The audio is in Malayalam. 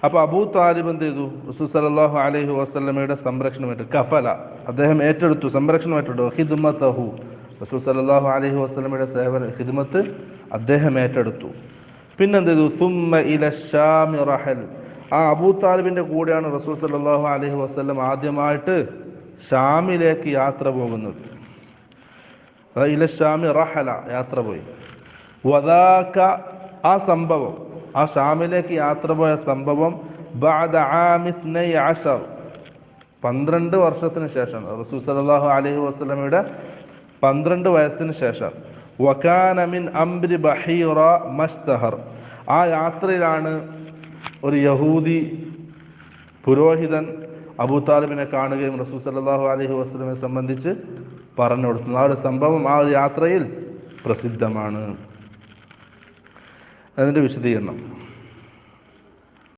അപ്പോൾ അബൂ താലിബ് എന്ത് ചെയ്തു? റസൂൽ സല്ലല്ലാഹു അലൈഹി വസല്ലമയുടെ സംരക്ഷണം ഏറ്റെടുത്തു. കഫല, അദ്ദേഹം ഏറ്റെടുത്തു, സംരക്ഷണം ഏറ്റെടുത്തു. ഖിദ്മതഹു, റസൂൽ സല്ലല്ലാഹു അലൈഹി വസല്ലമയുടെ സേവന ഖിദ്മത്ത് അദ്ദേഹം ഏറ്റെടുത്തു. പിന്നെന്ത് ചെയ്തു? സുമ്മ ഇല ശാമി റഹൽ, ആ അബൂ താലിബിൻ്റെ കൂടെയാണ് റസൂൽ സല്ലല്ലാഹു അലൈഹി വസല്ലം ആദ്യമായിട്ട് ഷാമിലേക്ക് യാത്ര പോകുന്നത്. ഇല ഷാമി റഹല, യാത്ര പോയി. വദാക, ആ സംഭവം, ആ ഷാമിലേക്ക് യാത്ര പോയ സംഭവം ബഅദ ആമി 12, 12 വർഷത്തിന് ശേഷം, റസൂൽ സല്ലല്ലാഹു അലൈഹി വസല്ലമയുടെ 12 വയസ്സിന് ശേഷം. വകാന മിൻ അംരി ബഹീറ മസ്തഹർ, ആ യാത്രയിലാണ് ഒരു യഹൂദി പുരോഹിതൻ അബൂ താലിബിനെ കാണുകയും റസൂൽ സല്ലല്ലാഹു അലൈഹി വസല്ലമയെ സംബന്ധിച്ച് പറഞ്ഞു കൊടുക്കുന്നു. ആ ഒരു സംഭവം ആ ഒരു യാത്രയിൽ പ്രസിദ്ധമാണ്. അതിൻ്റെ വിശദീകരണം.